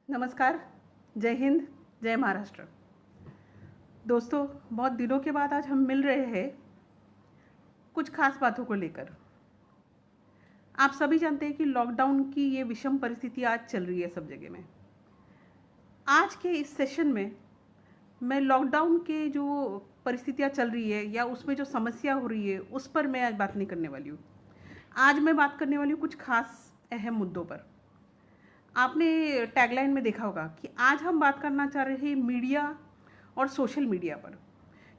नमस्कार। जय हिंद। जय महाराष्ट्र। दोस्तों, बहुत दिनों के बाद आज हम मिल रहे हैं कुछ खास बातों को लेकर। आप सभी जानते हैं कि लॉकडाउन की ये विषम परिस्थिति आज चल रही है सब जगह में। आज के इस सेशन में मैं लॉकडाउन के जो परिस्थितियाँ चल रही है या उसमें जो समस्या हो रही है उस पर मैं आज बात नहीं करने वाली हूँ। आज मैं बात करने वाली हूँ कुछ खास अहम मुद्दों पर। आपने टैगलाइन में देखा होगा कि आज हम बात करना चाह रहे हैं मीडिया और सोशल मीडिया पर,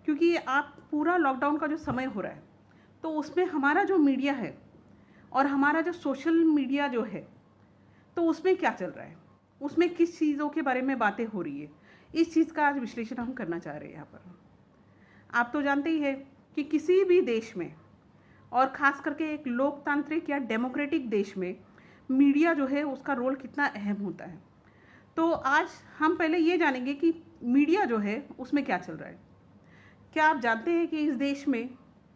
क्योंकि आप पूरा लॉकडाउन का जो समय हो रहा है तो उसमें हमारा जो मीडिया है और हमारा जो सोशल मीडिया जो है तो उसमें क्या चल रहा है, उसमें किस चीज़ों के बारे में बातें हो रही है, इस चीज़ का आज विश्लेषण हम करना चाह रहे हैं यहाँ पर। आप तो जानते ही है कि किसी भी देश में और ख़ास करके एक लोकतांत्रिक या डेमोक्रेटिक देश में मीडिया जो है उसका रोल कितना अहम होता है। तो आज हम पहले ये जानेंगे कि मीडिया जो है उसमें क्या चल रहा है। क्या आप जानते हैं कि इस देश में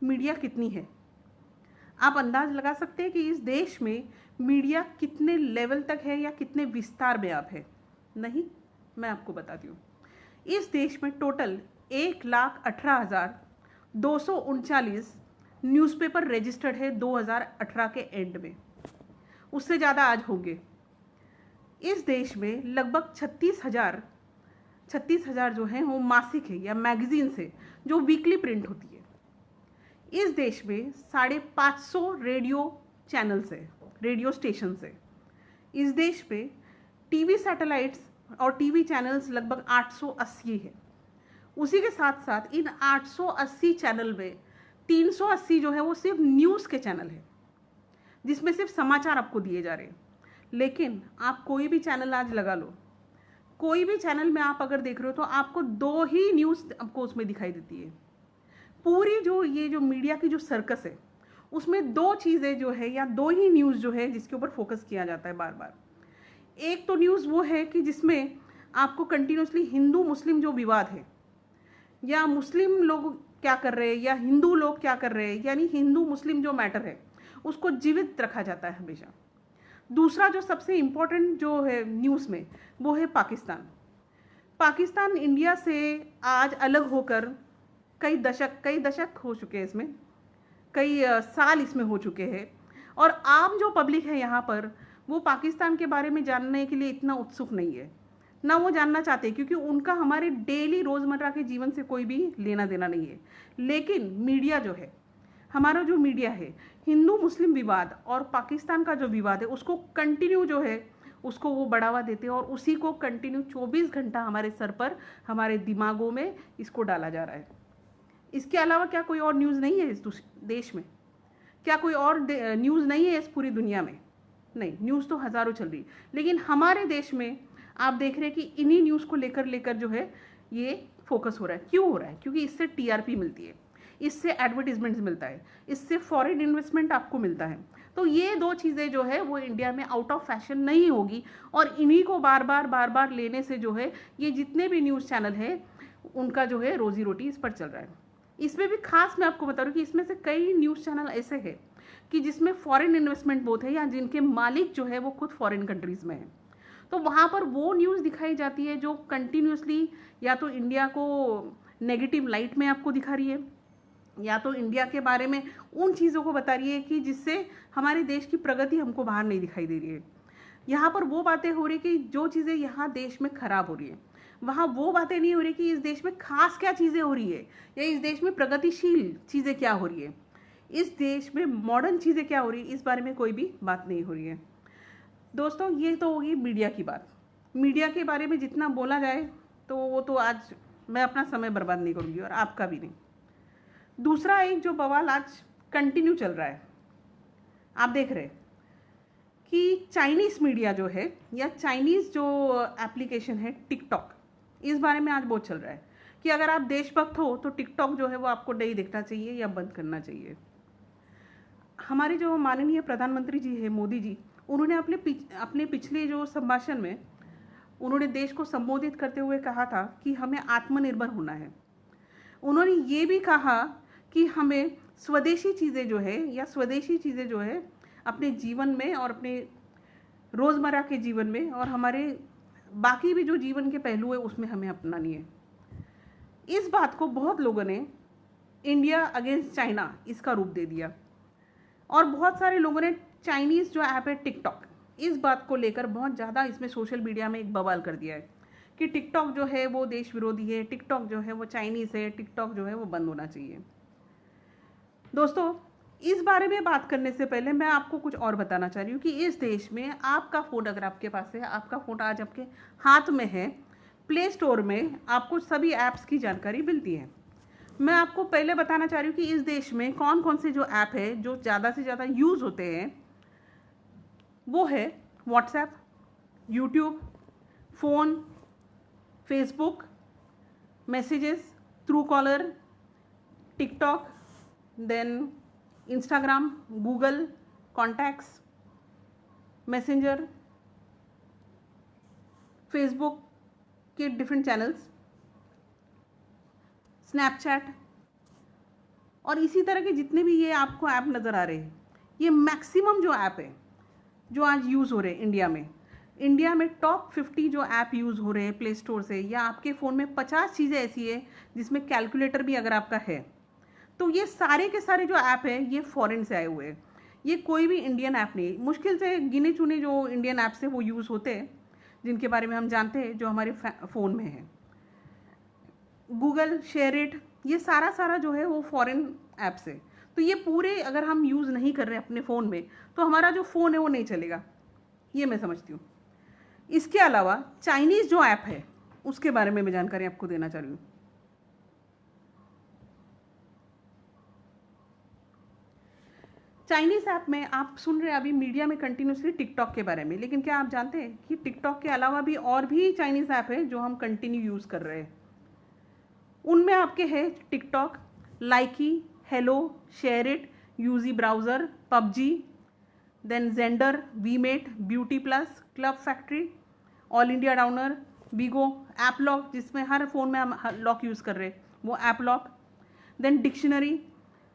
मीडिया कितनी है? आप अंदाज लगा सकते हैं कि इस देश में मीडिया कितने लेवल तक है या कितने विस्तार में आप है? नहीं, मैं आपको बताती हूँ। इस देश में टोटल 1,18,239 न्यूज़पेपर रजिस्टर्ड है 2018 के एंड में। उससे ज़्यादा आज होंगे। इस देश में लगभग 36,000 जो हैं वो मासिक है या मैगजीन्स है जो वीकली प्रिंट होती है। इस देश में 550 रेडियो चैनल्स है, रेडियो स्टेशन है। इस देश में टीवी सैटेलाइट्स और टीवी चैनल्स लगभग 880 है। उसी के साथ साथ इन 880 चैनल में 380 जो है वो सिर्फ न्यूज़ के चैनल है, जिसमें सिर्फ समाचार आपको दिए जा रहे हैं। लेकिन आप कोई भी चैनल आज लगा लो, कोई भी चैनल में आप अगर देख रहे हो तो आपको 2 ही न्यूज़ आपको उसमें दिखाई देती है। पूरी जो ये जो मीडिया की जो सर्कस है उसमें 2 चीज़ें जो है या 2 ही न्यूज़ जो है जिसके ऊपर फोकस किया जाता है बार बार। एक तो न्यूज़ वो है कि जिसमें आपको कंटिन्यूसली हिंदू मुस्लिम जो विवाद है या मुस्लिम लोग क्या कर रहे हैं या हिंदू लोग क्या कर रहे हैं, यानी हिंदू मुस्लिम जो मैटर है उसको जीवित रखा जाता है हमेशा। दूसरा जो सबसे इम्पोर्टेंट जो है न्यूज़ में वो है पाकिस्तान। पाकिस्तान इंडिया से आज अलग होकर कई दशक हो चुके हैं, इसमें कई साल इसमें हो चुके हैं। और आम जो पब्लिक है यहाँ पर वो पाकिस्तान के बारे में जानने के लिए इतना उत्सुक नहीं है, ना वो जानना चाहते, क्योंकि उनका हमारे डेली रोज़मर्रा के जीवन से कोई भी लेना देना नहीं है। लेकिन मीडिया जो है, हमारा जो मीडिया है, हिंदू मुस्लिम विवाद और पाकिस्तान का जो विवाद है उसको कंटिन्यू जो है उसको वो बढ़ावा देते हैं और उसी को कंटिन्यू 24 घंटा हमारे सर पर, हमारे दिमागों में इसको डाला जा रहा है। इसके अलावा क्या कोई और न्यूज़ नहीं है इस देश में? क्या कोई और न्यूज़ नहीं है इस पूरी दुनिया में? नहीं, न्यूज़ तो हज़ारों चल रही, लेकिन हमारे देश में आप देख रहे हैं कि इन्हीं न्यूज़ को लेकर जो है ये फोकस हो रहा है। क्यों हो रहा है? क्योंकि इससे टीआरपी मिलती है, इससे एडवर्टीजमेंट्स मिलता है, इससे फॉरेन इन्वेस्टमेंट आपको मिलता है। तो ये 2 चीज़ें जो है वो इंडिया में आउट ऑफ फैशन नहीं होगी और इन्हीं को बार बार लेने से जो है ये जितने भी न्यूज़ चैनल है उनका जो है रोजी रोटी इस पर चल रहा है। इसमें भी खास मैं आपको बता रही हूँ कि इसमें से कई न्यूज़ चैनल ऐसे हैं कि जिसमें फॉरेन इन्वेस्टमेंट बहुत है या जिनके मालिक जो है वो खुद फॉरेन कंट्रीज़ में है। तो वहाँ पर वो न्यूज़ दिखाई जाती है जो कंटिन्यूसली या तो इंडिया को नेगेटिव लाइट में आपको दिखा रही है या तो इंडिया के बारे में उन चीज़ों को बता रही है कि जिससे हमारे देश की प्रगति हमको बाहर नहीं दिखाई दे रही है। यहाँ पर वो बातें हो रही कि जो चीज़ें यहाँ देश में ख़राब हो रही है, वहाँ वो बातें नहीं हो रही कि इस देश में खास क्या चीज़ें हो रही है या इस देश में प्रगतिशील चीज़ें क्या हो रही है, इस देश में मॉडर्न चीज़ें क्या हो रही है, इस बारे में कोई भी बात नहीं हो रही है। दोस्तों, ये तो होगी मीडिया की बात। मीडिया के बारे में जितना बोला जाए तो वो तो आज मैं अपना समय बर्बाद नहीं करूँगी और आपका भी नहीं। दूसरा एक जो बवाल आज कंटिन्यू चल रहा है, आप देख रहे हैं कि चाइनीज़ मीडिया जो है या चाइनीज़ जो एप्लीकेशन है टिकटॉक, इस बारे में आज बहुत चल रहा है कि अगर आप देशभक्त हो तो टिकटॉक जो है वो आपको नहीं देखना चाहिए या बंद करना चाहिए। हमारे जो माननीय प्रधानमंत्री जी है मोदी जी, उन्होंने अपने पिछले जो संभाषण में उन्होंने देश को संबोधित करते हुए कहा था कि हमें आत्मनिर्भर होना है। उन्होंने ये भी कहा कि हमें स्वदेशी चीज़ें जो है अपने जीवन में और अपने रोज़मर्रा के जीवन में और हमारे बाकी भी जो जीवन के पहलू है उसमें हमें अपनानी है। इस बात को बहुत लोगों ने इंडिया अगेंस्ट चाइना इसका रूप दे दिया, और बहुत सारे लोगों ने चाइनीज़ जो ऐप है टिकटॉक, इस बात को लेकर बहुत ज़्यादा इसमें सोशल मीडिया में एक बवाल कर दिया है कि टिकटॉक जो है वो देश विरोधी है, टिकटॉक जो है वो चाइनीज़ है, टिकटॉक जो है वो बंद होना चाहिए। दोस्तों, इस बारे में बात करने से पहले मैं आपको कुछ और बताना चाह रही हूँ कि इस देश में आपका फ़ोन अगर आपके पास है, आपका फ़ोन आज आपके हाथ में है, प्ले स्टोर में आपको सभी ऐप्स की जानकारी मिलती है। मैं आपको पहले बताना चाह रही हूँ कि इस देश में कौन कौन से जो ऐप है जो ज़्यादा से ज़्यादा यूज़ होते हैं, वो है WhatsApp, YouTube, phone, Facebook, messages, Truecaller, TikTok, then Instagram, Google, contacts, Messenger, Facebook के डिफरेंट चैनल्स, स्नैपचैट, और इसी तरह के जितने भी ये आपको ऐप नज़र आ रहे हैं, ये मैक्सिमम जो ऐप है जो आज यूज़ हो रहे हैं इंडिया में टॉप 50 जो ऐप यूज़ हो रहे हैं प्ले स्टोर से, या आपके फ़ोन में 50 चीज़ें ऐसी है जिसमें कैलकुलेटर भी अगर आपका है, तो ये सारे के सारे जो ऐप है ये फॉरेन से आए हुए हैं। ये कोई भी इंडियन ऐप नहीं, मुश्किल से गिने चुने जो इंडियन ऐप्स हैं वो यूज़ होते हैं, जिनके बारे में हम जानते हैं, जो हमारे फ़ोन में है। गूगल, शेयरिट, ये सारा जो है वो फॉरेन ऐप्स है। तो ये पूरे अगर हम यूज़ नहीं कर रहे अपने फ़ोन में, तो हमारा जो फ़ोन है वो नहीं चलेगा, ये मैं समझती हूँ। इसके अलावा चाइनीज़ जो ऐप है उसके बारे में मैं जानकारी आपको देना चाह रही हूँ। चाइनीज़ ऐप में आप सुन रहे हैं अभी मीडिया में कंटिन्यूसली टिकटॉक के बारे में, लेकिन क्या आप जानते हैं कि टिकटॉक के अलावा भी और भी चाइनीज़ ऐप है जो हम कंटिन्यू यूज़ कर रहे हैं। उनमें आपके है TikTok, Likee, Helo, SHAREit, UC browser, PUBG, then Xender, VMate, beauty plus, club factory, all India डाउनर, बीगो, ऐप लॉक जिसमें हर फ़ोन में हम लॉक यूज़ कर रहे हैं वो app lock, then dictionary,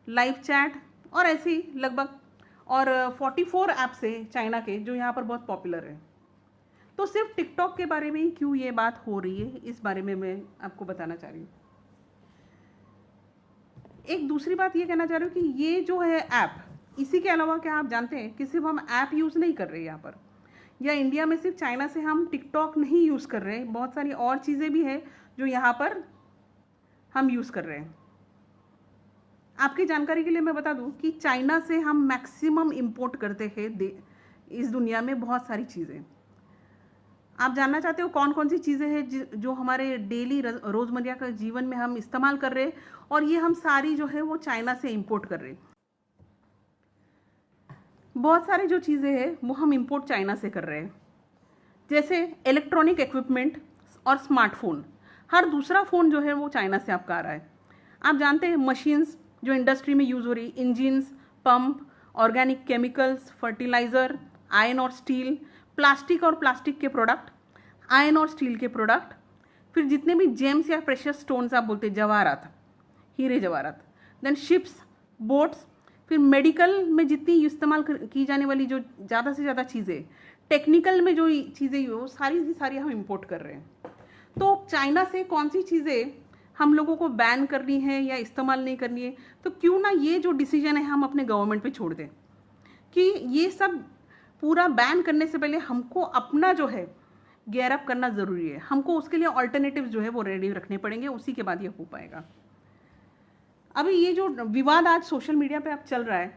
live chat, और ऐसे ही लगभग और 44 ऐप्स है चाइना के जो यहाँ पर बहुत पॉपुलर है। तो सिर्फ टिकटॉक के बारे में ही क्यों ये बात हो रही है, इस बारे में मैं आपको बताना चाह रही हूँ। एक दूसरी बात ये कहना चाह रही हूँ कि ये जो है ऐप, इसी के अलावा क्या आप जानते हैं कि सिर्फ हम ऐप यूज़ नहीं कर रहे यहाँ पर, या इंडिया में सिर्फ चाइना से हम टिकटॉक नहीं यूज़ कर रहे हैं, बहुत सारी और चीज़ें भी हैं जो यहाँ पर हम यूज़ कर रहे हैं। आपकी जानकारी के लिए मैं बता दूं कि चाइना से हम मैक्सिमम इंपोर्ट करते हैं इस दुनिया में बहुत सारी चीज़ें। आप जानना चाहते हो कौन कौन सी चीज़ें हैं जो हमारे डेली रोज़मर्रा का जीवन में हम इस्तेमाल कर रहे हैं, और ये हम सारी जो है वो चाइना से इंपोर्ट कर रहे हैं। बहुत सारी जो चीज़ें हैं वो हम इंपोर्ट चाइना से कर रहे हैं, जैसे इलेक्ट्रॉनिक इक्विपमेंट और स्मार्टफोन। हर दूसरा फ़ोन जो है वो चाइना से आपका आ रहा है। आप जानते हैं मशीन्स जो इंडस्ट्री में यूज़ हो रही, engines, pump, organic chemicals, fertiliser, iron और स्टील, प्लास्टिक और प्लास्टिक के प्रोडक्ट, आयरन और स्टील के प्रोडक्ट, फिर जितने भी जेम्स या प्रेशियस स्टोन्स आप बोलते हैं, जवाहरात, हीरे जवाहरात, देन शिप्स, बोट्स, फिर मेडिकल में जितनी इस्तेमाल की जाने वाली जो ज़्यादा से ज़्यादा चीज़ें, टेक्निकल में जो चीज़ें वो सारी की सारी हम इंपोर्ट कर रहे हैं। तो चाइना से कौन सी चीज़ें हम लोगों को बैन करनी है या इस्तेमाल नहीं करनी है, तो क्यों ना ये जो डिसीजन है हम अपने गवर्नमेंट पे छोड़ दें कि ये सब पूरा बैन करने से पहले हमको अपना जो है गेयर अप करना ज़रूरी है। हमको उसके लिए ऑल्टरनेटिव जो है वो रेडी रखने पड़ेंगे, उसी के बाद ये हो पाएगा। अभी ये जो विवाद आज सोशल मीडिया पे अब चल रहा है,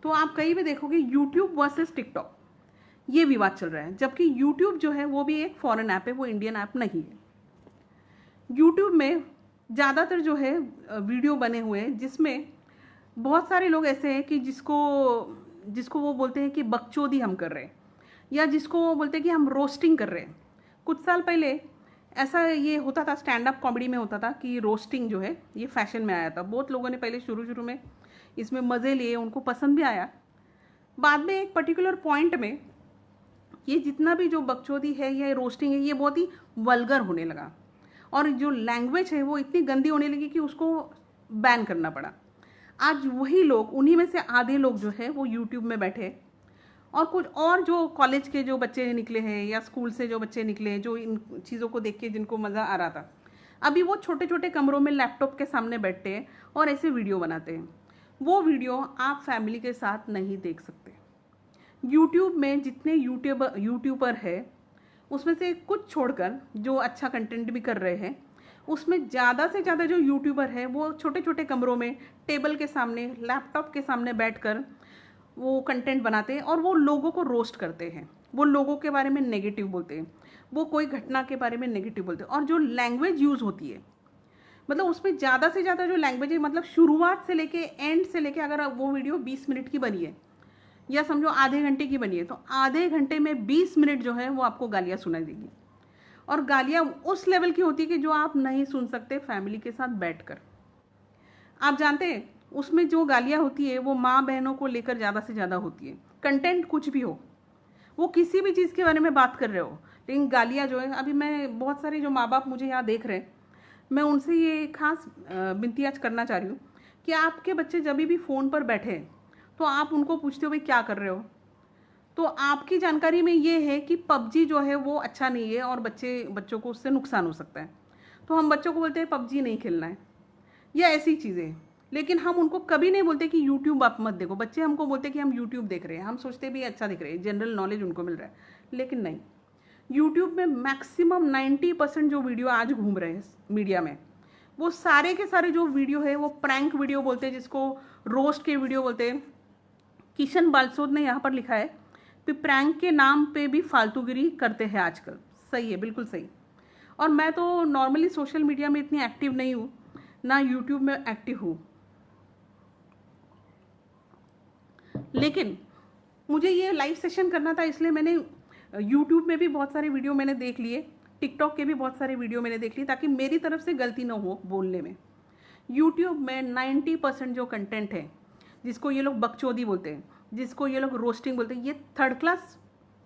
तो आप कहीं भी देखोगे यूट्यूब वर्सेस टिकटॉक, ये विवाद चल रहा है, जबकि यूट्यूब जो है वो भी एक फॉरेन ऐप है, वो इंडियन ऐप नहीं है। यूट्यूब में ज़्यादातर जो है वीडियो बने हुए हैं जिसमें बहुत सारे लोग ऐसे हैं कि जिसको वो बोलते हैं कि बकचोदी हम कर रहे हैं, या जिसको वो बोलते हैं कि हम रोस्टिंग कर रहे हैं। कुछ साल पहले ऐसा ये होता था, स्टैंड अप कॉमेडी में होता था कि रोस्टिंग जो है ये फैशन में आया था। बहुत लोगों ने पहले शुरू में इसमें मज़े लिए, उनको पसंद भी आया। बाद में एक पर्टिकुलर पॉइंट में ये जितना भी जो बकचोदी है या रोस्टिंग है ये बहुत ही वल्गर होने लगा, और जो लैंग्वेज है वो इतनी गंदी होने लगी कि उसको बैन करना पड़ा। आज वही लोग, उन्हीं में से आधे लोग जो है वो यूट्यूब में बैठे और कुछ और जो कॉलेज के जो बच्चे निकले हैं या स्कूल से जो बच्चे निकले हैं जो इन चीज़ों को देख के जिनको मज़ा आ रहा था, अभी वो छोटे छोटे कमरों में लैपटॉप के सामने बैठते हैं और ऐसे वीडियो बनाते हैं। वो वीडियो आप फैमिली के साथ नहीं देख सकते। यूट्यूब में जितने यूट्यूबर है उसमें से कुछ छोड़कर जो अच्छा कंटेंट भी कर रहे हैं, उसमें ज़्यादा से ज़्यादा जो यूट्यूबर है वो छोटे छोटे कमरों में टेबल के सामने लैपटॉप के सामने बैठकर वो कंटेंट बनाते हैं और वो लोगों को रोस्ट करते हैं, वो लोगों के बारे में नेगेटिव बोलते हैं, वो कोई घटना के बारे में नेगेटिव बोलते हैं। और जो लैंग्वेज यूज़ होती है, मतलब उसमें ज़्यादा से ज़्यादा जो लैंग्वेज है, मतलब शुरुआत से लेके एंड से लेके, अगर वो वीडियो 20 मिनट की बनी है या समझो आधे घंटे की बनी है, तो आधे घंटे में 20 मिनट जो है वो आपको गालियाँ सुनाई देगी। और गालियाँ उस लेवल की होती है कि जो आप नहीं सुन सकते फैमिली के साथ बैठकर। आप जानते हैं उसमें जो गालियाँ होती है वो माँ बहनों को लेकर ज़्यादा से ज़्यादा होती है। कंटेंट कुछ भी हो, वो किसी भी चीज़ के बारे में बात कर रहे हो, लेकिन गालियाँ जो है, अभी मैं बहुत सारे जो माँ बाप मुझे यहाँ देख रहे हैं, मैं उनसे ये खास विनती आज करना चाह रही हूँ कि आपके बच्चे जब भी फ़ोन पर बैठे हैं तो आप उनको पूछते हो भाई क्या कर रहे हो, तो आपकी जानकारी में ये है कि पबजी जो है वो अच्छा नहीं है और बच्चों को उससे नुकसान हो सकता है, तो हम बच्चों को बोलते हैं पबजी नहीं खेलना है या ऐसी चीज़ें। लेकिन हम उनको कभी नहीं बोलते कि यूट्यूब आप मत देखो। बच्चे हमको बोलते हैं कि हम यूट्यूब देख रहे हैं, हम सोचते भी अच्छा दिख रहे हैं, जनरल नॉलेज उनको मिल रहा है, लेकिन नहीं। यूट्यूब में मैक्सिमम 90% जो वीडियो आज घूम रहे हैं मीडिया में, वो सारे के सारे जो वीडियो है वो प्रैंक वीडियो बोलते हैं, जिसको रोस्ट के वीडियो बोलते हैं। किशन बालसोद ने यहाँ पर लिखा है कि प्रैंक के नाम पे भी फालतूगिरी करते हैं आजकल। सही है, बिल्कुल सही। और मैं तो नॉर्मली सोशल मीडिया में इतनी एक्टिव नहीं हूँ, ना यूट्यूब में एक्टिव हूँ, लेकिन मुझे ये लाइव सेशन करना था, इसलिए मैंने यूट्यूब में भी बहुत सारे वीडियो मैंने देख लिए, टिकटॉक के भी बहुत सारे वीडियो मैंने देख लिए, ताकि मेरी तरफ से गलती ना हो बोलने में। यूट्यूब में 90% जो कंटेंट है, जिसको ये लोग बकचोदी बोलते हैं, जिसको ये लोग रोस्टिंग बोलते हैं, ये थर्ड क्लास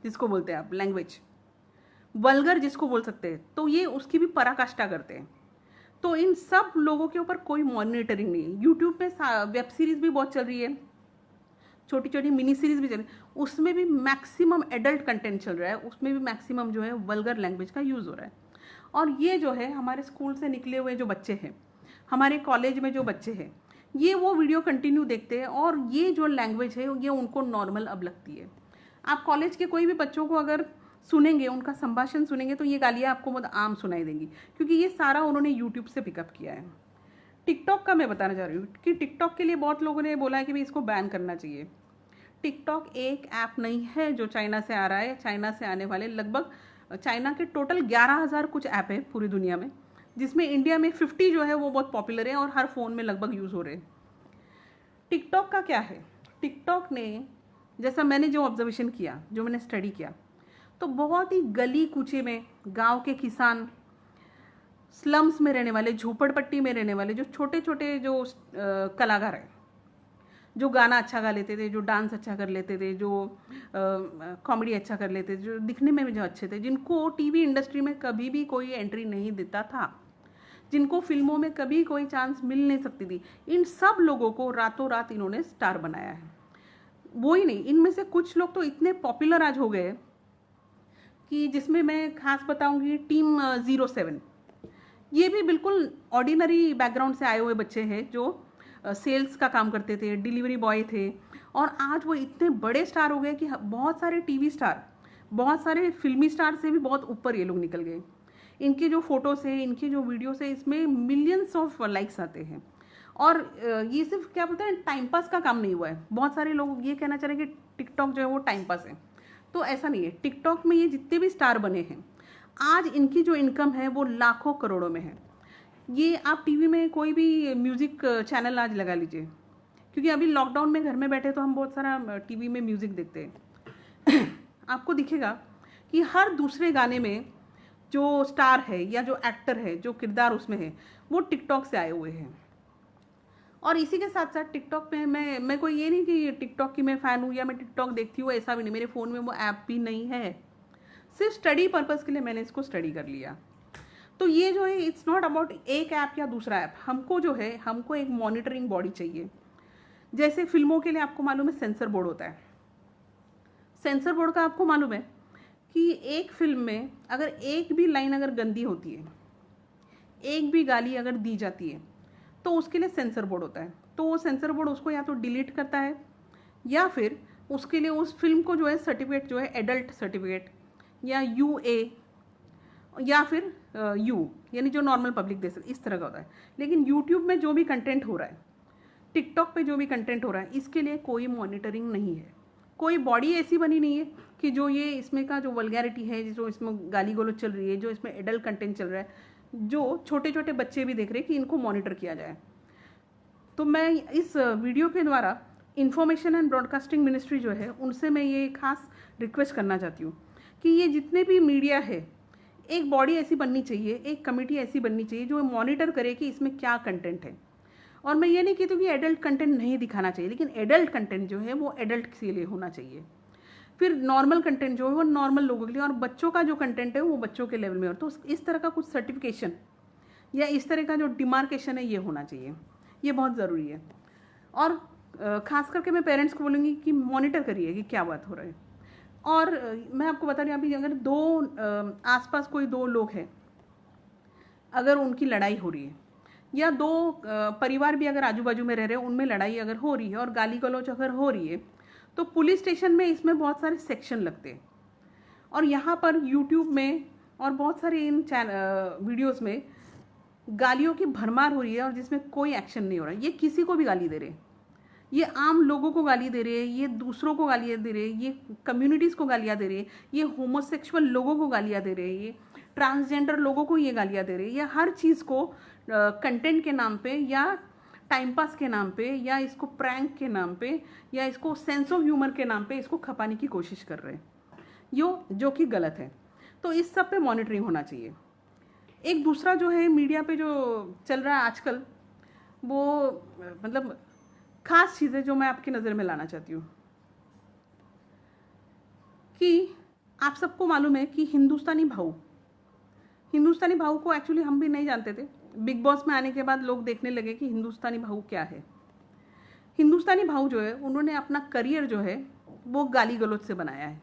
जिसको बोलते हैं आप, लैंग्वेज वल्गर जिसको बोल सकते हैं, तो ये उसकी भी पराकाष्ठा करते हैं। तो इन सब लोगों के ऊपर कोई मॉनिटरिंग नहीं है। यूट्यूब पे वेब सीरीज़ भी बहुत चल रही है, छोटी छोटी मिनी सीरीज़ भी चल रही है, उसमें भी मैक्सिमम एडल्ट कंटेंट चल रहा है, उसमें भी मैक्सिमम जो है वल्गर लैंग्वेज का यूज़ हो रहा है। और ये जो है हमारे स्कूल से निकले हुए जो बच्चे हैं, हमारे कॉलेज में जो बच्चे हैं, ये वो वीडियो कंटिन्यू देखते हैं और ये जो लैंग्वेज है ये उनको नॉर्मल अब लगती है। आप कॉलेज के कोई भी बच्चों को अगर सुनेंगे, उनका संभाषण सुनेंगे, तो ये गालियाँ आपको बहुत आम सुनाई देंगी, क्योंकि ये सारा उन्होंने यूट्यूब से पिकअप किया है। टिकटॉक का मैं बताना चाह रही हूँ कि टिकटॉक के लिए बहुत लोगों ने बोला है कि भाई इसको बैन करना चाहिए। टिकटॉक एक ऐप नहीं है जो चाइना से आ रहा है। चाइना से आने वाले लगभग, चाइना के टोटल 11,000 कुछ ऐप है पूरी दुनिया में, जिसमें इंडिया में 50 जो है वो बहुत पॉपुलर है और हर फ़ोन में लगभग यूज़ हो रहे हैं। टिकटॉक का क्या है, टिकटॉक ने, जैसा मैंने जो ऑब्जर्वेशन किया, जो मैंने स्टडी किया, तो बहुत ही गली कूचे में गांव के किसान, स्लम्स में रहने वाले, झोपड़पट्टी में रहने वाले जो छोटे छोटे जो कलाकार हैं, जो गाना अच्छा गा लेते थे, जो डांस अच्छा कर लेते थे, जो कॉमेडी अच्छा कर लेते थे, जो दिखने में भी जो अच्छे थे, जिनको टीवी इंडस्ट्री में कभी भी कोई एंट्री नहीं देता था, जिनको फिल्मों में कभी कोई चांस मिल नहीं सकती थी, इन सब लोगों को रातों रात इन्होंने स्टार बनाया है। वो ही नहीं, इनमें से कुछ लोग तो इतने पॉपुलर आज हो गए कि जिसमें मैं खास बताऊंगी टीम 07। ये भी बिल्कुल ऑर्डिनरी बैकग्राउंड से आए हुए बच्चे हैं, जो सेल्स का काम करते थे, डिलीवरी बॉय थे, और आज वो इतने बड़े स्टार हो गए कि बहुत सारे टीवी स्टार, बहुत सारे फिल्मी स्टार से भी बहुत ऊपर ये लोग निकल गए। इनके जो फोटोज़ हैं, इनकी जो वीडियोस है, इसमें मिलियंस ऑफ लाइक्स आते हैं। और ये सिर्फ क्या बोलते हैं, टाइम पास का काम नहीं हुआ है। बहुत सारे लोग ये कहना चाह रहे हैं कि टिकटॉक जो है वो टाइम पास है, तो ऐसा नहीं है। टिकटॉक में ये जितने भी स्टार बने हैं, आज इनकी जो इनकम है वो लाखों करोड़ों में है। ये आप टीवी में कोई भी म्यूज़िक चैनल आज लगा लीजिए, क्योंकि अभी लॉकडाउन में घर में बैठे तो हम बहुत सारा टीवी में म्यूज़िक देखते हैं। आपको दिखेगा कि हर दूसरे गाने में जो स्टार है या जो एक्टर है, जो किरदार उसमें है, वो टिकटॉक से आए हुए हैं। और इसी के साथ साथ टिकटॉक में मैं कोई ये नहीं कि टिकटॉक की मैं फ़ैन हूँ या मैं टिकटॉक देखती हूँ, ऐसा भी नहीं। मेरे फ़ोन में वो ऐप भी नहीं है, सिर्फ स्टडी पर्पज़ के लिए मैंने इसको स्टडी कर लिया। तो ये जो है, इट्स नॉट अबाउट एक ऐप या दूसरा ऐप। हमको जो है, हमको एक मॉनिटरिंग बॉडी चाहिए। जैसे फिल्मों के लिए आपको मालूम है सेंसर बोर्ड होता है, सेंसर बोर्ड का आपको मालूम है कि एक फिल्म में अगर एक भी लाइन अगर गंदी होती है, एक भी गाली अगर दी जाती है, तो उसके लिए सेंसर बोर्ड होता है। तो वो सेंसर बोर्ड उसको या तो डिलीट करता है या फिर उसके लिए उस फिल्म को जो है सर्टिफिकेट जो है एडल्ट सर्टिफिकेट या UA या फिर यू यानी जो नॉर्मल पब्लिक दे सकती, इस तरह का होता है। लेकिन यूट्यूब में जो भी कंटेंट हो रहा है, टिकटॉक पे जो भी कंटेंट हो रहा है, इसके लिए कोई मॉनिटरिंग नहीं है। कोई बॉडी ऐसी बनी नहीं है कि जो ये इसमें का जो वल्गैरिटी है, जो इसमें गाली गलौज चल रही है, जो इसमें एडल्ट कंटेंट चल रहा है, जो छोटे छोटे बच्चे भी देख रहे हैं, कि इनको मॉनिटर किया जाए। तो मैं इस वीडियो के द्वारा इंफॉर्मेशन एंड ब्रॉडकास्टिंग मिनिस्ट्री जो है उनसे मैं ये खास रिक्वेस्ट करना चाहती हूँ कि ये जितने भी मीडिया है, एक बॉडी ऐसी बननी चाहिए, एक कमेटी ऐसी बननी चाहिए जो मॉनिटर करे कि इसमें क्या कंटेंट है। और मैं ये नहीं कहती कि एडल्ट कंटेंट नहीं दिखाना चाहिए, लेकिन एडल्ट कंटेंट जो है वो एडल्ट के लिए होना चाहिए। फिर नॉर्मल कंटेंट जो है वो नॉर्मल लोगों के लिए, और बच्चों का जो कंटेंट है वो बच्चों के लेवल में हो। तो इस तरह का कुछ सर्टिफिकेशन या इस तरह का जो डिमार्केशन है ये होना चाहिए, ये बहुत ज़रूरी है। और ख़ास करके मैं पेरेंट्स को बोलूँगी कि मॉनिटर करिए कि क्या बात हो रहा है। और मैं आपको बता रही हूँ, अभी अगर आसपास कोई दो लोग हैं, अगर उनकी लड़ाई हो रही है, या दो परिवार भी अगर आजू बाजू में रह रहे हैं, उनमें लड़ाई अगर हो रही है और गाली गलौज अगर हो रही है, तो पुलिस स्टेशन में इसमें बहुत सारे सेक्शन लगते हैं। और यहाँ पर यूट्यूब में और बहुत सारे इन वीडियोस में गालियों की भरमार हो रही है और जिसमें कोई एक्शन नहीं हो रहा है। ये किसी को भी गाली दे रहे हैं, ये आम लोगों को गाली दे रहे हैं, ये दूसरों को गालियाँ दे रहे हैं, ये कम्युनिटीज़ को गालियाँ दे रहे हैं, ये होमोसेक्सुअल लोगों को गालियाँ दे रहे हैं, ये ट्रांसजेंडर लोगों को ये गालियाँ दे रहे हैं। ये हर चीज़ को कंटेंट के नाम पे या टाइम पास के नाम पे या इसको प्रैंक के नाम पे या इसको सेंस ऑफ ह्यूमर के नाम पे इसको खपाने की कोशिश कर रहे हैं, जो कि गलत है। तो इस सब पे मॉनिटरिंग होना चाहिए। एक दूसरा जो है मीडिया पे जो चल रहा है आजकल, वो मतलब खास चीज़ें जो मैं आपकी नज़र में लाना चाहती हूँ कि आप सबको मालूम है कि हिंदुस्तानी भाऊ को एक्चुअली हम भी नहीं जानते थे। बिग बॉस में आने के बाद लोग देखने लगे कि हिंदुस्तानी भाऊ क्या है। हिंदुस्तानी भाऊ जो है उन्होंने अपना करियर जो है वो गाली गलौज से बनाया है,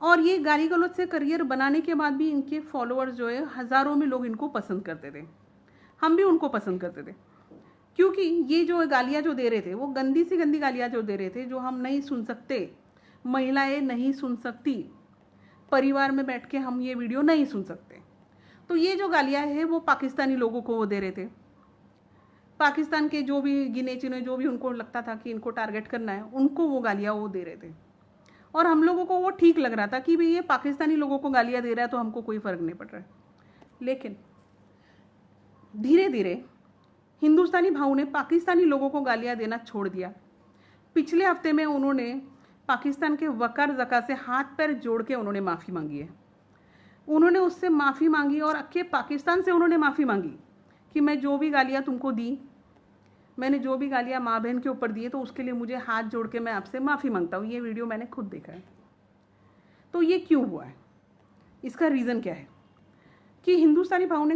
और ये गाली गलौज से करियर बनाने के बाद भी इनके फॉलोअर्स जो है हज़ारों में लोग इनको पसंद करते थे। हम भी उनको पसंद करते थे, क्योंकि ये जो गालियाँ जो दे रहे थे वो गंदी सी गंदी गालियाँ जो दे रहे थे, जो हम नहीं सुन सकते, महिलाएं नहीं सुन सकती, परिवार में बैठ के हम ये वीडियो नहीं सुन सकते। तो ये जो गालियाँ हैं वो पाकिस्तानी लोगों को वो दे रहे थे। पाकिस्तान के जो भी गिने चुने जो भी उनको लगता था कि इनको टारगेट करना है, उनको वो गालियाँ वो दे रहे थे। और हम लोगों को वो ठीक लग रहा था कि भाई ये पाकिस्तानी लोगों को गालियाँ दे रहा है तो हमको कोई फ़र्क नहीं पड़ रहा है। लेकिन धीरे धीरे हिंदुस्तानी भाऊ ने पाकिस्तानी लोगों को गालियाँ देना छोड़ दिया। पिछले हफ्ते में उन्होंने पाकिस्तान के वकार जका से हाथ पैर जोड़ के उन्होंने माफ़ी मांगी है। उन्होंने उससे माफ़ी मांगी और अक्के पाकिस्तान से उन्होंने माफ़ी मांगी कि मैं जो भी गालियाँ तुमको दी, मैंने जो भी गालियाँ माँ बहन के ऊपर दी तो उसके लिए मुझे हाथ जोड़ के मैं आपसे माफ़ी मांगता हूँ। ये वीडियो मैंने खुद देखा है। तो ये क्यों हुआ है, इसका रीज़न क्या है कि हिंदुस्तानी भाऊ ने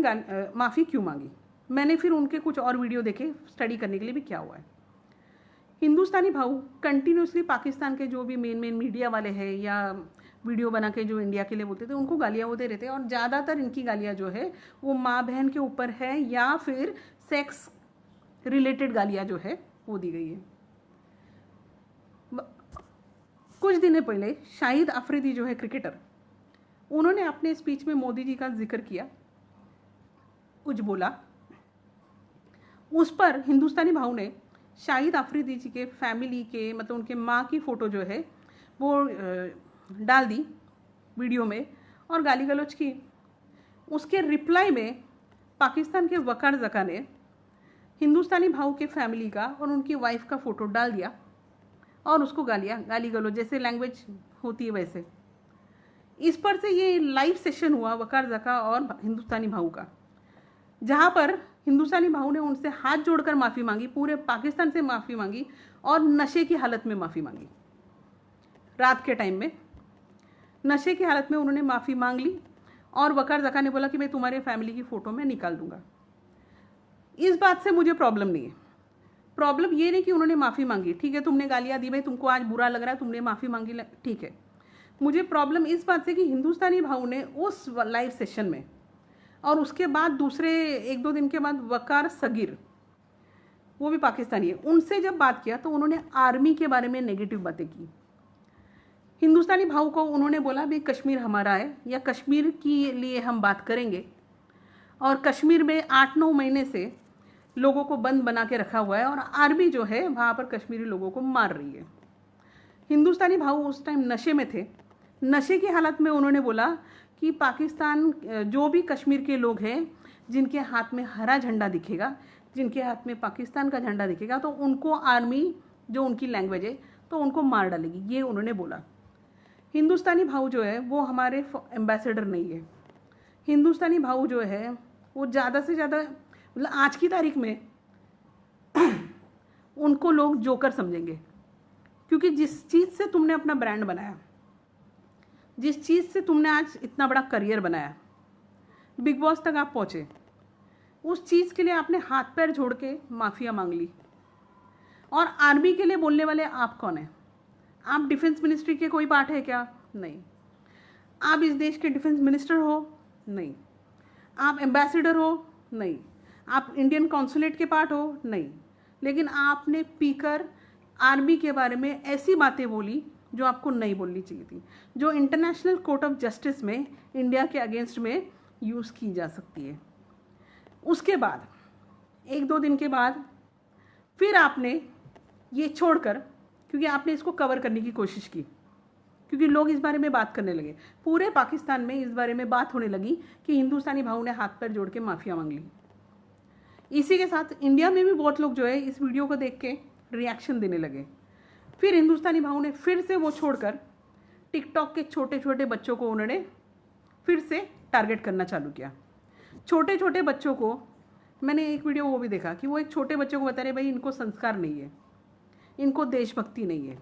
माफ़ी क्यों मांगी? मैंने फिर उनके कुछ और वीडियो देखे स्टडी करने के लिए भी क्या हुआ है। हिंदुस्तानी भाऊ कंटिन्यूसली पाकिस्तान के जो भी मेन मीडिया वाले हैं या वीडियो बना के जो इंडिया के लिए बोलते थे उनको गालियाँ वो दे रहे थे, और ज़्यादातर इनकी गालियाँ जो है वो माँ बहन के ऊपर है या फिर सेक्स रिलेटेड गालियाँ जो है वो दी गई है। कुछ दिन पहले शाहिद अफरीदी जो है क्रिकेटर, उन्होंने अपने स्पीच में मोदी जी का जिक्र किया, कुछ बोला, उस पर हिंदुस्तानी भाऊ ने शाहिद अफरीदी जी के फैमिली के मतलब उनके माँ की फ़ोटो जो है वो डाल दी वीडियो में और गाली गलौज की। उसके रिप्लाई में पाकिस्तान के वकार जका ने हिंदुस्तानी भाऊ के फैमिली का और उनकी वाइफ का फ़ोटो डाल दिया और उसको गाली गलौज जैसे लैंग्वेज होती है वैसे। इस पर से ये लाइव सेशन हुआ वकार जका और हिंदुस्तानी भाऊ का, जहाँ पर हिंदुस्तानी भाऊ ने उनसे हाथ जोड़कर माफ़ी मांगी, पूरे पाकिस्तान से माफ़ी मांगी और नशे की हालत में माफ़ी मांगी। रात के टाइम में नशे की हालत में उन्होंने माफ़ी मांग ली और वकार जका ने बोला कि मैं तुम्हारे फैमिली की फ़ोटो में निकाल दूंगा। इस बात से मुझे प्रॉब्लम नहीं है। प्रॉब्लम ये नहीं कि उन्होंने माफ़ी मांगी, ठीक है तुमने गालियाँ दी भाई, तुमको आज बुरा लग रहा है, तुमने माफ़ी मांगी, ठीक है। मुझे प्रॉब्लम इस बात से कि हिंदुस्तानी भाव ने उस लाइव सेशन में और उसके बाद दूसरे 1-2 दिन के बाद वकार सगीर, वो भी पाकिस्तानी है, उनसे जब बात किया तो उन्होंने आर्मी के बारे में नेगेटिव बातें की। हिंदुस्तानी भाव को उन्होंने बोला भी कश्मीर हमारा है या कश्मीर के लिए हम बात करेंगे, और कश्मीर में 8-9 महीने से लोगों को बंद बना के रखा हुआ है और आर्मी जो है वहाँ पर कश्मीरी लोगों को मार रही है। हिंदुस्तानी भाव उस टाइम नशे में थे, नशे की हालत में उन्होंने बोला कि पाकिस्तान जो भी कश्मीर के लोग हैं जिनके हाथ में हरा झंडा दिखेगा, जिनके हाथ में पाकिस्तान का झंडा दिखेगा, तो उनको आर्मी, जो उनकी लैंग्वेज है, तो उनको मार डालेगी, ये उन्होंने बोला। हिंदुस्तानी भाव जो है वो हमारे एम्बेसडर नहीं है। हिंदुस्तानी भाव जो है वो ज़्यादा से ज़्यादा, मतलब आज की तारीख में उनको लोग जोकर समझेंगे, क्योंकि जिस चीज़ से तुमने अपना ब्रांड बनाया, जिस चीज़ से तुमने आज इतना बड़ा करियर बनाया, बिग बॉस तक आप पहुँचे, उस चीज़ के लिए आपने हाथ पैर जोड़ के माफ़िया मांग ली। और आर्मी के लिए बोलने वाले आप कौन हैं? आप डिफेंस मिनिस्ट्री के कोई पार्ट है क्या? नहीं। आप इस देश के डिफेंस मिनिस्टर हो? नहीं। आप एम्बेसडर हो? नहीं। आप इंडियन कॉन्सुलेट के पार्ट हो? नहीं। लेकिन आपने पीकर आर्मी के बारे में ऐसी बातें बोली जो आपको नहीं बोलनी चाहिए थी, जो इंटरनेशनल कोर्ट ऑफ जस्टिस में इंडिया के अगेंस्ट में यूज़ की जा सकती है। उसके बाद 1-2 दिन के बाद फिर आपने ये छोड़कर, क्योंकि आपने इसको कवर करने की कोशिश की, क्योंकि लोग इस बारे में बात करने लगे, पूरे पाकिस्तान में इस बारे में बात होने लगी कि हिंदुस्तानी भाव ने हाथ पैर जोड़ के माफ़िया मांग ली। इसी के साथ इंडिया में भी बहुत लोग जो है इस वीडियो को देख के रिएक्शन देने लगे। फिर हिंदुस्तानी भाव ने फिर से वो छोड़कर टिकटॉक के छोटे छोटे बच्चों को उन्होंने फिर से टारगेट करना चालू किया। छोटे छोटे बच्चों को, मैंने एक वीडियो वो भी देखा कि वो एक छोटे बच्चों को बता रहे भाई इनको संस्कार नहीं है, इनको देशभक्ति नहीं है।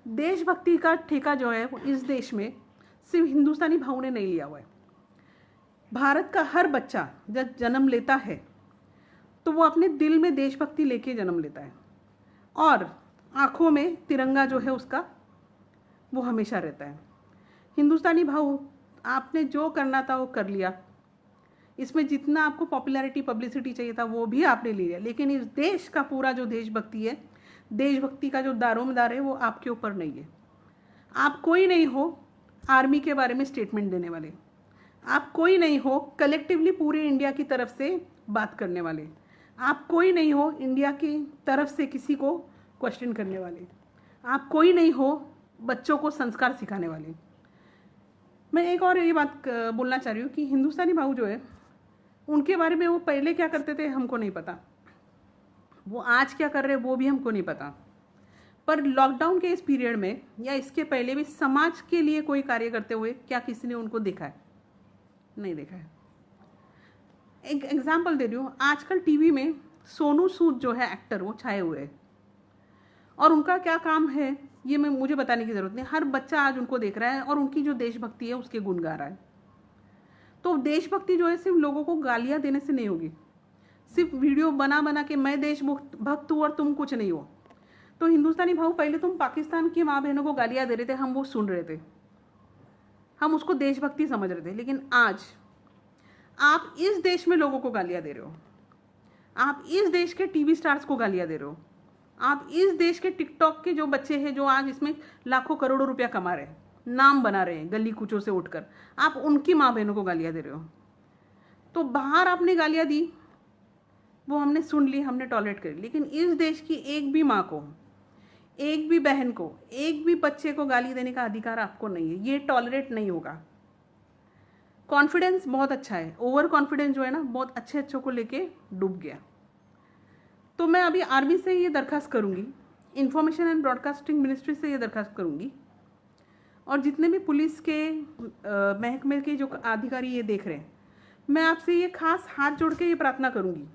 देशभक्ति का ठेका जो है वो इस देश में सिर्फ हिंदुस्तानी भाव ने नहीं लिया हुआ है। भारत का हर बच्चा जब जन्म लेता है तो वो अपने दिल में देशभक्ति लेके जन्म लेता है, और आँखों में तिरंगा जो है उसका वो हमेशा रहता है। हिंदुस्तानी भाव, आपने जो करना था वो कर लिया, इसमें जितना आपको पॉपुलैरिटी पब्लिसिटी चाहिए था वो भी आपने ले लिया, लेकिन इस देश का पूरा जो देशभक्ति है, देशभक्ति का जो दारोमदार है वो आपके ऊपर नहीं है। आप कोई नहीं हो आर्मी के बारे में स्टेटमेंट देने वाले, आप कोई नहीं हो कलेक्टिवली पूरे इंडिया की तरफ से बात करने वाले, आप कोई नहीं हो इंडिया की तरफ से किसी को क्वेश्चन करने वाले, आप कोई नहीं हो बच्चों को संस्कार सिखाने वाले। मैं एक और ये बात बोलना चाह रही हूँ कि हिंदुस्तानी भाव जो है उनके बारे में वो पहले क्या करते थे हमको नहीं पता, वो आज क्या कर रहे हैं वो भी हमको नहीं पता, पर लॉकडाउन के इस पीरियड में या इसके पहले भी समाज के लिए कोई कार्य करते हुए क्या किसी ने उनको देखा है? नहीं देखा है। एक एग्जाम्पल दे रही हूँ, आजकल टीवी में सोनू सूद जो है एक्टर, वो छाए हुए हैं, और उनका क्या काम है ये मुझे बताने की ज़रूरत नहीं, हर बच्चा आज उनको देख रहा है और उनकी जो देशभक्ति है उसके गुण गा रहा है। तो देशभक्ति जो है सिर्फ लोगों को गालियाँ देने से नहीं होगी, सिर्फ वीडियो बना बना के मैं देशभक्त हूँ और तुम कुछ नहीं हो। तो हिंदुस्तानी भाव, पहले तुम पाकिस्तान की माँ बहनों को गालियाँ दे रहे थे, हम वो सुन रहे थे, हम उसको देशभक्ति समझ रहे थे, लेकिन आज आप इस देश में लोगों को गालियाँ दे रहे हो, आप इस देश के टीवी स्टार्स को गालियाँ दे रहे हो, आप इस देश के टिकटॉक के जो बच्चे हैं जो आज इसमें लाखों करोड़ों रुपया कमा रहे हैं, नाम बना रहे हैं गली कूचों से उठकर, आप उनकी माँ बहनों को गालियाँ दे रहे हो। तो बाहर आपने गालियाँ दी, वो हमने सुन ली, हमने टॉलरेट करी, लेकिन इस देश की एक भी माँ को, एक भी बहन को, एक भी बच्चे को गाली देने का अधिकार आपको नहीं है, ये टॉलरेट नहीं होगा। कॉन्फिडेंस बहुत अच्छा है, ओवर कॉन्फिडेंस जो है ना बहुत अच्छे अच्छों को लेके डूब गया। तो मैं अभी आर्मी से ये दरख्वास्त करूँगी, इंफॉर्मेशन एंड ब्रॉडकास्टिंग मिनिस्ट्री से ये दरख्वास्त करूँगी, और जितने भी पुलिस के महकमे के जो अधिकारी ये देख रहे हैं, मैं आपसे ये खास हाथ जोड़ के ये प्रार्थना करूँगी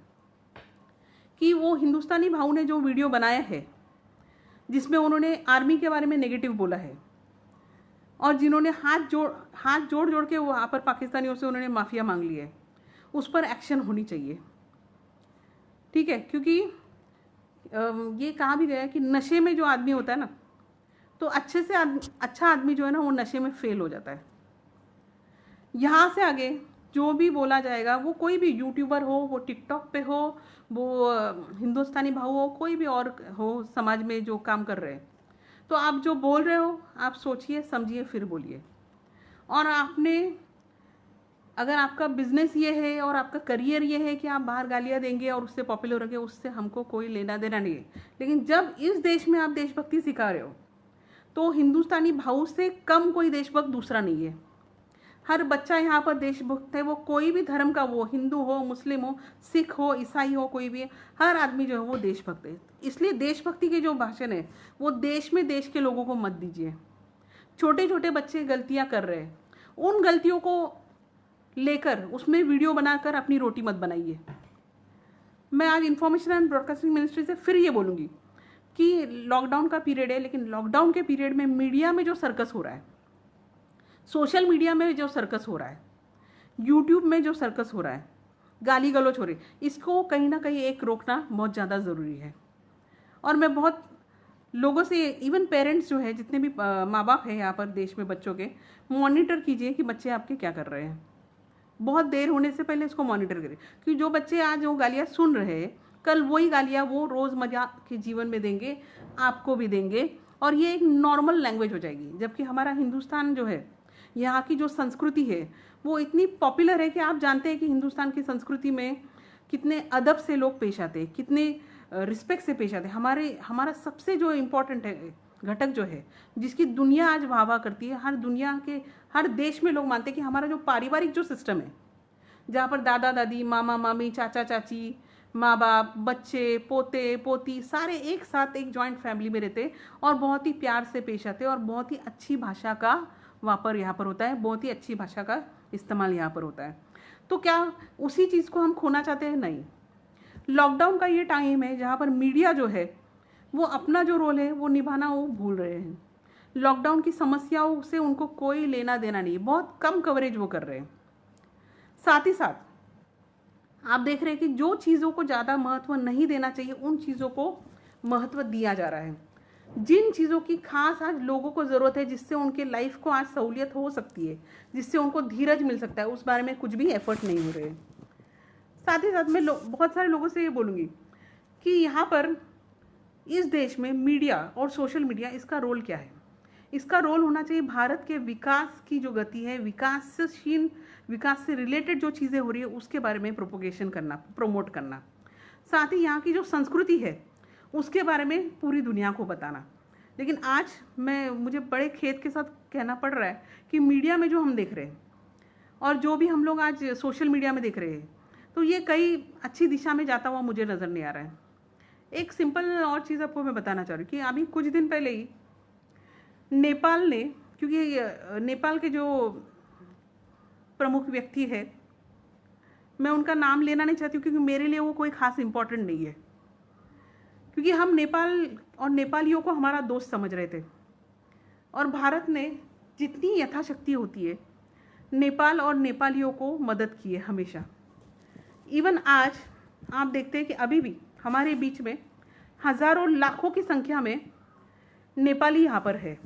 कि वो हिंदुस्तानी भाव ने जो वीडियो बनाया है जिसमें उन्होंने आर्मी के बारे में नेगेटिव बोला है, और जिन्होंने हाथ जोड़ के वहाँ पर पाकिस्तानियों से उन्होंने माफिया मांग ली है, उस पर एक्शन होनी चाहिए, ठीक है? क्योंकि ये कहा भी गया है कि नशे में जो आदमी होता है ना, तो अच्छे से अच्छा आदमी जो है ना वो नशे में फेल हो जाता है। यहाँ से आगे जो भी बोला जाएगा, वो कोई भी यूट्यूबर हो, वो टिकटॉक पे हो, वो हिंदुस्तानी भाव हो, कोई भी और हो समाज में जो काम कर रहे हैं, तो आप जो बोल रहे हो आप सोचिए समझिए फिर बोलिए। और आपने, अगर आपका बिजनेस ये है और आपका करियर ये है कि आप बाहर गालियाँ देंगे और उससे पॉपुलर होंगे, उससे हमको कोई लेना देना नहीं है। लेकिन जब इस देश में आप देशभक्ति सिखा रहे हो, तो हिंदुस्तानी भाव से कम कोई देशभक्त दूसरा नहीं है। हर बच्चा यहाँ पर देशभक्त है, वो कोई भी धर्म का, वो हिंदू हो, मुस्लिम हो, सिख हो, ईसाई हो, कोई भी है, हर आदमी जो है वो देशभक्त है। इसलिए देशभक्ति के जो भाषण है वो देश में देश के लोगों को मत दीजिए। छोटे छोटे बच्चे गलतियाँ कर रहे हैं, उन गलतियों को लेकर उसमें वीडियो बनाकर अपनी रोटी मत बनाइए। मैं आज इंफॉर्मेशन एंड ब्रॉडकास्टिंग मिनिस्ट्री से फिर ये बोलूँगी कि लॉकडाउन का पीरियड है, लेकिन लॉकडाउन के पीरियड में मीडिया में जो सर्कस हो रहा है, सोशल मीडिया में जो सर्कस हो रहा है, यूट्यूब में जो सर्कस हो रहा है, गाली गलौज हो रही, इसको कहीं ना कहीं एक रोकना बहुत ज़्यादा ज़रूरी है। और मैं बहुत लोगों से, इवन पेरेंट्स जो है, जितने भी माँ बाप हैं यहाँ पर देश में बच्चों के, मॉनिटर कीजिए कि बच्चे आपके क्या कर रहे हैं। बहुत देर होने से पहले इसको मॉनिटर करें, क्योंकि जो बच्चे आज वो गालियाँ सुन रहे हैं, कल वही गालियाँ वो रोज़मर्रा के जीवन में देंगे, आपको भी देंगे, और ये एक नॉर्मल लैंग्वेज हो जाएगी। जबकि हमारा हिंदुस्तान जो है, यहाँ की जो संस्कृति है वो इतनी पॉपुलर है कि आप जानते हैं कि हिंदुस्तान की संस्कृति में कितने अदब से लोग पेश आते हैं, कितने रिस्पेक्ट से पेश आते हैं। हमारा सबसे जो इम्पोर्टेंट है घटक जो है, जिसकी दुनिया आज वाह वाह करती है, हर दुनिया के हर देश में लोग मानते हैं कि हमारा जो पारिवारिक जो सिस्टम है, जहाँ पर दादा दादी, मामा मामी, चाचा चाची, माँ बाप, बच्चे, पोते पोती सारे एक साथ एक जॉइंट फैमिली में रहते और बहुत ही प्यार से पेश आते और बहुत ही अच्छी भाषा का वापर यहाँ पर होता है, बहुत ही अच्छी भाषा का इस्तेमाल यहाँ पर होता है। तो क्या उसी चीज़ को हम खोना चाहते हैं? नहीं। लॉकडाउन का ये टाइम है जहाँ पर मीडिया जो है वो अपना जो रोल है वो निभाना वो भूल रहे हैं। लॉकडाउन की समस्याओं से उनको कोई लेना देना नहीं, बहुत कम कवरेज वो कर रहे हैं। साथ ही साथ आप देख रहे हैं कि जो चीज़ों को ज़्यादा महत्व नहीं देना चाहिए उन चीज़ों को महत्व दिया जा रहा है। जिन चीज़ों की खास आज लोगों को ज़रूरत है, जिससे उनके लाइफ को आज सहूलियत हो सकती है, जिससे उनको धीरज मिल सकता है, उस बारे में कुछ भी एफर्ट नहीं हो रहे। साथ ही साथ मैं बहुत सारे लोगों से ये बोलूँगी कि यहाँ पर इस देश में मीडिया और सोशल मीडिया, इसका रोल क्या है? इसका रोल होना चाहिए भारत के विकास की जो गति है, विकास से रिलेटेड जो चीज़ें हो रही है उसके बारे में प्रोपोगेशन करना, प्रमोट करना। साथ ही यहाँ की जो संस्कृति है उसके बारे में पूरी दुनिया को बताना। लेकिन आज मुझे बड़े खेद के साथ कहना पड़ रहा है कि मीडिया में जो हम देख रहे हैं और जो भी हम लोग आज सोशल मीडिया में देख रहे हैं, तो ये कई अच्छी दिशा में जाता हुआ मुझे नज़र नहीं आ रहा है। एक सिंपल और चीज़ आपको मैं बताना चाह रही हूँ कि अभी कुछ दिन पहले ही नेपाल ने, क्योंकि नेपाल के जो प्रमुख व्यक्ति है, मैं उनका नाम लेना नहीं चाहती हूँ क्योंकि मेरे लिए वो कोई खास इम्पोर्टेंट नहीं है, क्योंकि हम नेपाल और नेपालियों को हमारा दोस्त समझ रहे थे और भारत ने जितनी यथाशक्ति होती है नेपाल और नेपालियों को मदद की है हमेशा। इवन आज आप देखते हैं कि अभी भी हमारे बीच में हज़ारों लाखों की संख्या में नेपाली यहाँ पर है।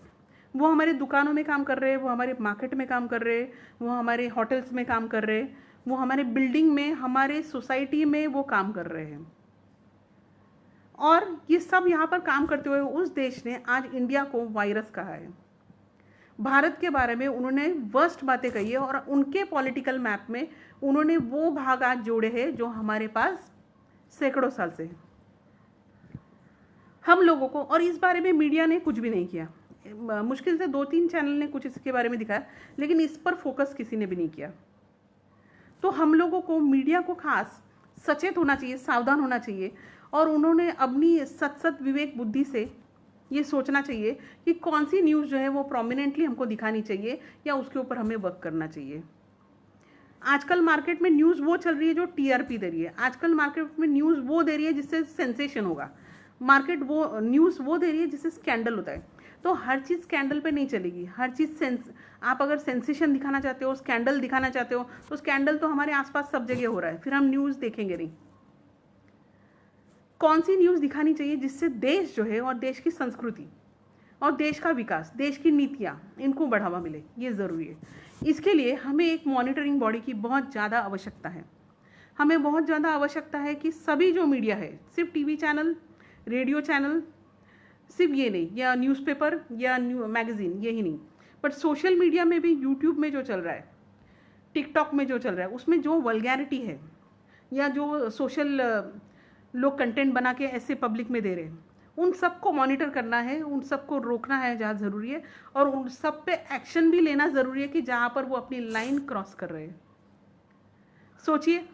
वो हमारे दुकानों में काम कर रहे हैं, वो हमारे मार्केट में काम कर रहे हैं, वो हमारे होटल्स में काम कर रहे हैं, वो हमारे बिल्डिंग में, हमारे सोसाइटी में वो काम कर रहे हैं। और ये सब यहाँ पर काम करते हुए उस देश ने आज इंडिया को वायरस कहा है। भारत के बारे में उन्होंने वर्स्ट बातें कही है और उनके पॉलिटिकल मैप में उन्होंने वो भाग आज जोड़े हैं जो हमारे पास सैकड़ों साल से है। हम लोगों को, और इस बारे में मीडिया ने कुछ भी नहीं किया। मुश्किल से 2-3 चैनल ने कुछ इसके बारे में दिखाया, लेकिन इस पर फोकस किसी ने भी नहीं किया। तो हम लोगों को, मीडिया को खास सचेत होना चाहिए, सावधान होना चाहिए और उन्होंने अपनी सत विवेक बुद्धि से ये सोचना चाहिए कि कौन सी न्यूज़ जो है वो प्रोमिनेंटली हमको दिखानी चाहिए या उसके ऊपर हमें वर्क करना चाहिए। आजकल मार्केट में न्यूज़ वो चल रही है जो टीआरपी दे रही है। आजकल मार्केट में न्यूज़ वो दे रही है जिससे सेंसेशन होगा। मार्केट वो न्यूज़ वो दे रही है जिससे स्कैंडल होता है। तो हर चीज़ स्कैंडल पे नहीं चलेगी, हर चीज़ आप अगर सेंसेशन दिखाना चाहते हो, स्कैंडल दिखाना चाहते हो, तो स्कैंडल तो हमारे आसपास सब जगह हो रहा है, फिर हम न्यूज़ देखेंगे नहीं। कौन सी न्यूज़ दिखानी चाहिए जिससे देश जो है और देश की संस्कृति और देश का विकास, देश की नीतियाँ, इनको बढ़ावा मिले, ये ज़रूरी है। इसके लिए हमें एक मॉनिटरिंग बॉडी की बहुत ज़्यादा आवश्यकता है। हमें बहुत ज़्यादा आवश्यकता है कि सभी जो मीडिया है, सिर्फ टीवी चैनल, रेडियो चैनल, सिर्फ ये नहीं, या न्यूज़पेपर या मैगज़ीन, यही नहीं, बट सोशल मीडिया में भी, यूट्यूब में जो चल रहा है, टिकटॉक में जो चल रहा है, उसमें जो वल्गैरिटी है या जो सोशल लोग कंटेंट बना के ऐसे पब्लिक में दे रहे हैं, उन सबको मॉनिटर करना है, उन सबको रोकना है जहाँ ज़रूरी है, और उन सब पे एक्शन भी लेना ज़रूरी है कि जहाँ पर वो अपनी लाइन क्रॉस कर रहे हैं। सोचिए,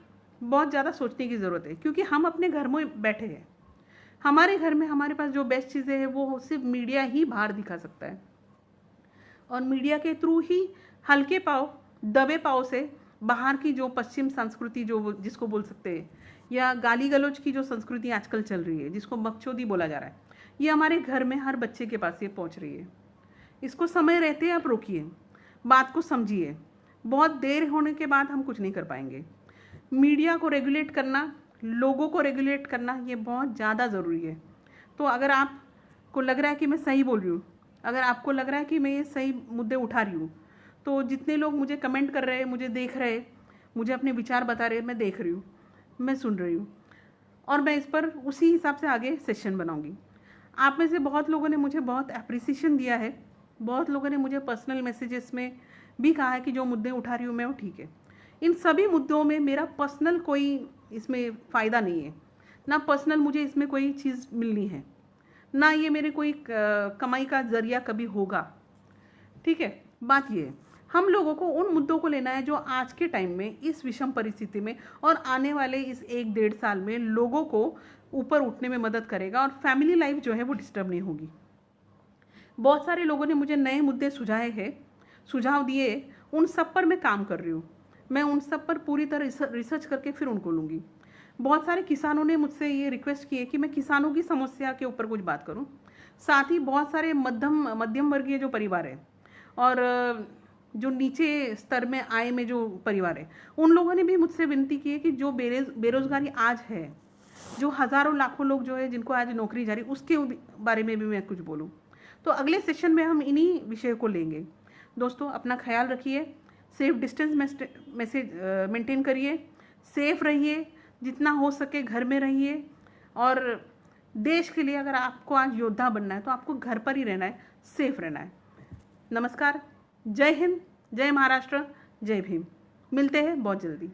बहुत ज़्यादा सोचने की ज़रूरत है, क्योंकि हम अपने घर में बैठे हैं, हमारे घर में हमारे पास जो बेस्ट चीज़ें हैं वो सिर्फ मीडिया ही बाहर दिखा सकता है, और मीडिया के थ्रू ही हल्के पाव, दबे पाव से बाहर की जो पश्चिम संस्कृति जो जिसको बोल सकते हैं, या गाली गलौज की जो संस्कृति आजकल चल रही है, जिसको बकचोदी बोला जा रहा है, ये हमारे घर में हर बच्चे के पास ये पहुंच रही है। इसको समय रहते आप रोकिए, बात को समझिए। बहुत देर होने के बाद हम कुछ नहीं कर पाएंगे। मीडिया को रेगुलेट करना, लोगों को रेगुलेट करना, ये बहुत ज़्यादा ज़रूरी है। तो अगर आपको लग रहा है कि मैं सही बोल रही हूँ, अगर आपको लग रहा है कि मैं ये सही मुद्दे उठा रही हूँ, तो जितने लोग मुझे कमेंट कर रहे हैं, मुझे देख रहे हैं, मुझे अपने विचार बता रहे हैं, मैं देख रही हूँ, मैं सुन रही हूँ, और मैं इस पर उसी हिसाब से आगे सेशन बनाऊंगी। आप में से बहुत लोगों ने मुझे बहुत अप्रिसिएशन दिया है, बहुत लोगों ने मुझे पर्सनल मैसेजेस में भी कहा है कि जो मुद्दे उठा रही हूँ मैं वो ठीक है। इन सभी मुद्दों में मेरा पर्सनल कोई इसमें फ़ायदा नहीं है, ना पर्सनल मुझे इसमें कोई चीज़ मिलनी है, ना ये मेरे कोई कमाई का ज़रिया कभी होगा। ठीक है, बात ये है, हम लोगों को उन मुद्दों को लेना है जो आज के टाइम में, इस विषम परिस्थिति में और आने वाले इस 1-1.5 साल में लोगों को ऊपर उठने में मदद करेगा, और फैमिली लाइफ जो है वो डिस्टर्ब नहीं होगी। बहुत सारे लोगों ने मुझे नए मुद्दे सुझाव दिए, उन सब पर मैं काम कर रही हूँ। मैं उन सब पर पूरी तरह रिसर्च करके फिर उनको लूँगी। बहुत सारे किसानों ने मुझसे ये रिक्वेस्ट की है कि मैं किसानों की समस्या के ऊपर कुछ बात करूँ। साथ ही बहुत सारे मध्यम वर्गीय जो परिवार है और जो नीचे स्तर में आय में जो परिवार है, उन लोगों ने भी मुझसे विनती की है कि जो बेरोजगारी आज है, जो हज़ारों लाखों लोग जो है जिनको आज नौकरी जा रही, उसके बारे में भी मैं कुछ बोलूँ। तो अगले सेशन में हम इन्हीं विषय को लेंगे। दोस्तों, अपना ख्याल रखिए, सेफ डिस्टेंस मेंटेन करिए, सेफ रहिए, जितना हो सके घर में रहिए, और देश के लिए अगर आपको आज योद्धा बनना है तो आपको घर पर ही रहना है, सेफ रहना है। नमस्कार, जय हिंद, जय महाराष्ट्र, जय भीम। मिलते हैं बहुत जल्दी।